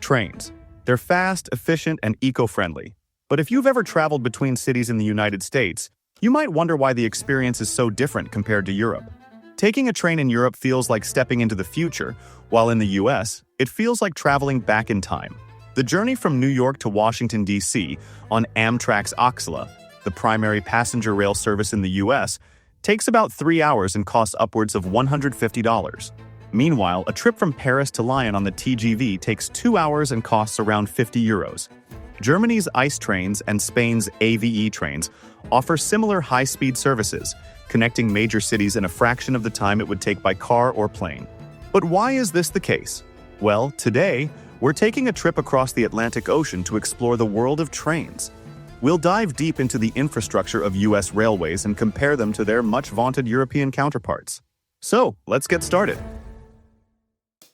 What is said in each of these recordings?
Trains. They're fast, efficient, and eco-friendly. But if you've ever traveled between cities in the United States, you might wonder why the experience is so different compared to Europe. Taking a train in Europe feels like stepping into the future, while in the US, it feels like traveling back in time. The journey from New York to Washington, D.C. on Amtrak's Oxala, the primary passenger rail service in the US, takes about 3 hours and costs upwards of $150. Meanwhile, a trip from Paris to Lyon on the TGV takes 2 hours and costs around €50. Germany's ICE trains and Spain's AVE trains offer similar high-speed services, connecting major cities in a fraction of the time it would take by car or plane. But why is this the case? Well, today, we're taking a trip across the Atlantic Ocean to explore the world of trains. We'll dive deep into the infrastructure of US railways and compare them to their much-vaunted European counterparts. So, let's get started.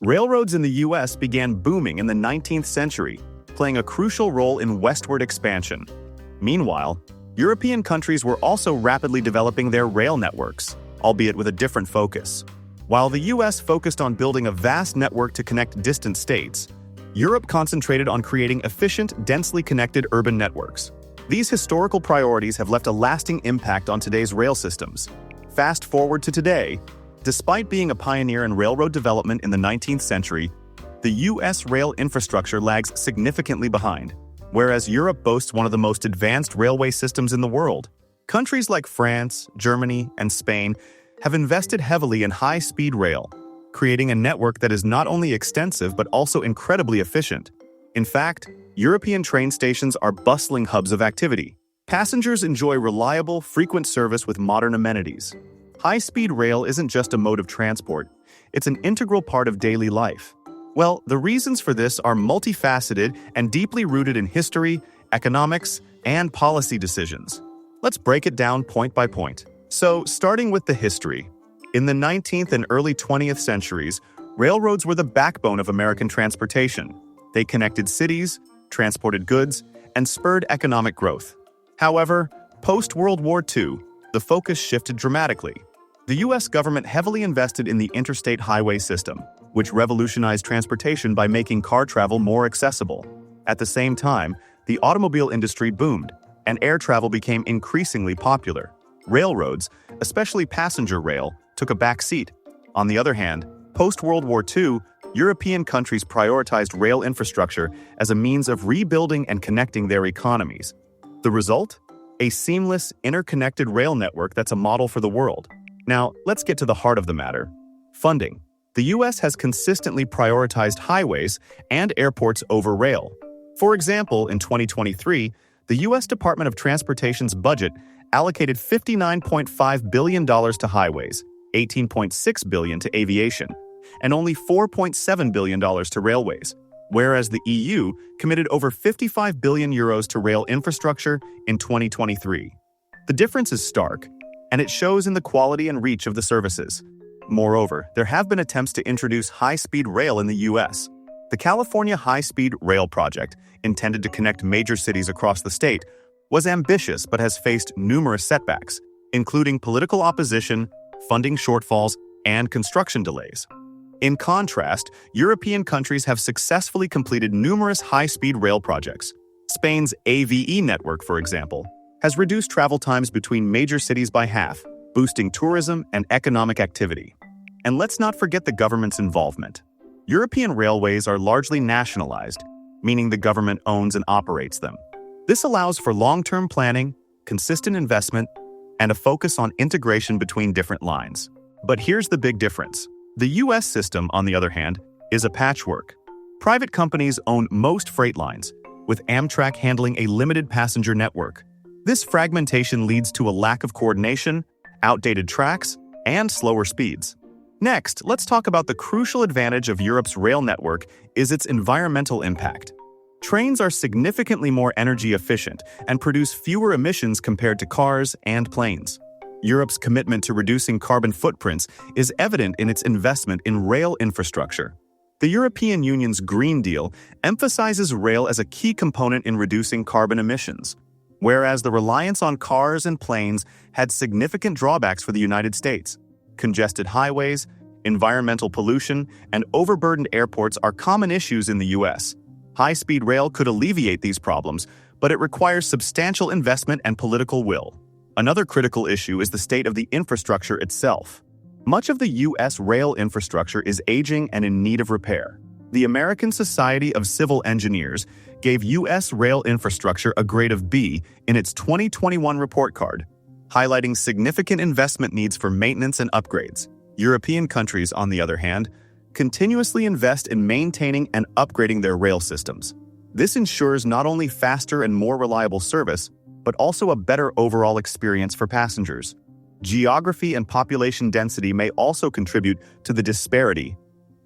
Railroads in the US began booming in the 19th century, playing a crucial role in westward expansion. Meanwhile, European countries were also rapidly developing their rail networks, albeit with a different focus. While the US focused on building a vast network to connect distant states, Europe concentrated on creating efficient, densely connected urban networks. These historical priorities have left a lasting impact on today's rail systems. Fast forward to today, despite being a pioneer in railroad development in the 19th century, the US rail infrastructure lags significantly behind, whereas Europe boasts one of the most advanced railway systems in the world. Countries like France, Germany, and Spain have invested heavily in high-speed rail, creating a network that is not only extensive but also incredibly efficient. In fact, European train stations are bustling hubs of activity. Passengers enjoy reliable, frequent service with modern amenities. High-speed rail isn't just a mode of transport, it's an integral part of daily life. Well, the reasons for this are multifaceted and deeply rooted in history, economics, and policy decisions. Let's break it down point by point. So, starting with the history. In the 19th and early 20th centuries, railroads were the backbone of American transportation. They connected cities, transported goods, and spurred economic growth. However, post-World War II, the focus shifted dramatically. The U.S. government heavily invested in the interstate highway system, which revolutionized transportation by making car travel more accessible. At the same time, the automobile industry boomed, and air travel became increasingly popular. Railroads, especially passenger rail, took a back seat. On the other hand, post-World War II, European countries prioritized rail infrastructure as a means of rebuilding and connecting their economies. The result? A seamless, interconnected rail network that's a model for the world. Now, let's get to the heart of the matter. Funding. The U.S. has consistently prioritized highways and airports over rail. For example, in 2023, the U.S. Department of Transportation's budget allocated $59.5 billion to highways, $18.6 billion to aviation, and only $4.7 billion to railways, whereas the EU committed over €55 billion to rail infrastructure in 2023. The difference is stark, and it shows in the quality and reach of the services. Moreover, there have been attempts to introduce high-speed rail in the U.S. The California High-Speed Rail Project, intended to connect major cities across the state, was ambitious but has faced numerous setbacks, including political opposition, funding shortfalls, and construction delays. In contrast, European countries have successfully completed numerous high-speed rail projects. Spain's AVE network, for example, has reduced travel times between major cities by half, boosting tourism and economic activity. And let's not forget the government's involvement. European railways are largely nationalized, meaning the government owns and operates them. This allows for long-term planning, consistent investment, and a focus on integration between different lines. But here's the big difference. The U.S. system, on the other hand, is a patchwork. Private companies own most freight lines, with Amtrak handling a limited passenger network. This fragmentation leads to a lack of coordination, outdated tracks, and slower speeds. Next, let's talk about the crucial advantage of Europe's rail network is its environmental impact. Trains are significantly more energy efficient and produce fewer emissions compared to cars and planes. Europe's commitment to reducing carbon footprints is evident in its investment in rail infrastructure. The European Union's Green Deal emphasizes rail as a key component in reducing carbon emissions, whereas the reliance on cars and planes had significant drawbacks for the United States. Congested highways, environmental pollution, and overburdened airports are common issues in the U.S. High-speed rail could alleviate these problems, but it requires substantial investment and political will. Another critical issue is the state of the infrastructure itself. Much of the U.S. rail infrastructure is aging and in need of repair. The American Society of Civil Engineers gave U.S. rail infrastructure a grade of B in its 2021 report card, highlighting significant investment needs for maintenance and upgrades. European countries, on the other hand, continuously invest in maintaining and upgrading their rail systems. This ensures not only faster and more reliable service, but also a better overall experience for passengers. Geography and population density may also contribute to the disparity.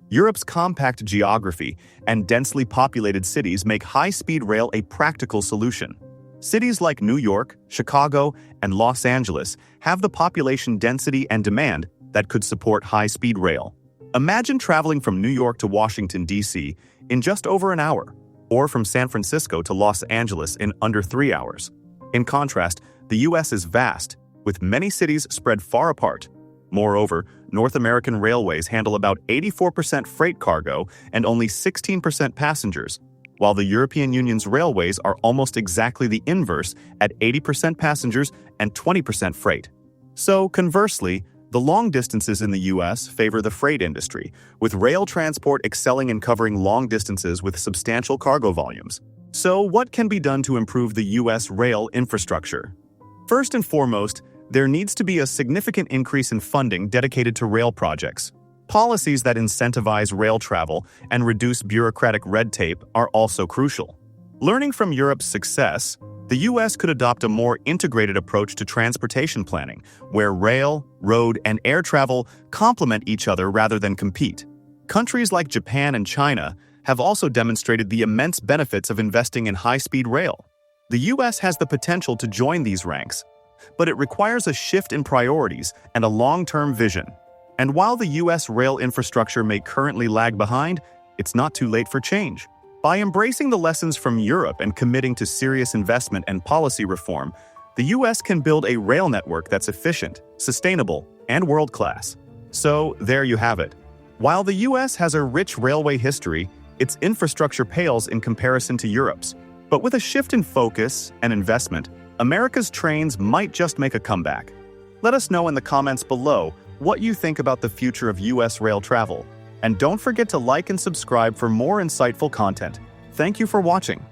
Europe's compact geography and densely populated cities make high-speed rail a practical solution. Cities like New York, Chicago, and Los Angeles have the population density and demand that could support high-speed rail. Imagine traveling from New York to Washington, D.C. in just over an hour, or from San Francisco to Los Angeles in under 3 hours. In contrast, the U.S. is vast, with many cities spread far apart. Moreover, North American railways handle about 84% freight cargo and only 16% passengers, while the European Union's railways are almost exactly the inverse at 80% passengers and 20% freight. So, conversely, the long distances in the U.S. favor the freight industry, with rail transport excelling in covering long distances with substantial cargo volumes. So, what can be done to improve the U.S. rail infrastructure? First and foremost, there needs to be a significant increase in funding dedicated to rail projects. Policies that incentivize rail travel and reduce bureaucratic red tape are also crucial. Learning from Europe's success, the U.S. could adopt a more integrated approach to transportation planning, where rail, road, and air travel complement each other rather than compete. Countries like Japan and China have also demonstrated the immense benefits of investing in high-speed rail. The U.S. has the potential to join these ranks, but it requires a shift in priorities and a long-term vision. And while the U.S. rail infrastructure may currently lag behind, it's not too late for change. By embracing the lessons from Europe and committing to serious investment and policy reform, the U.S. can build a rail network that's efficient, sustainable, and world-class. So, there you have it. While the U.S. has a rich railway history, its infrastructure pales in comparison to Europe's. But with a shift in focus and investment, America's trains might just make a comeback. Let us know in the comments below what you think about the future of U.S. rail travel. And don't forget to like and subscribe for more insightful content. Thank you for watching.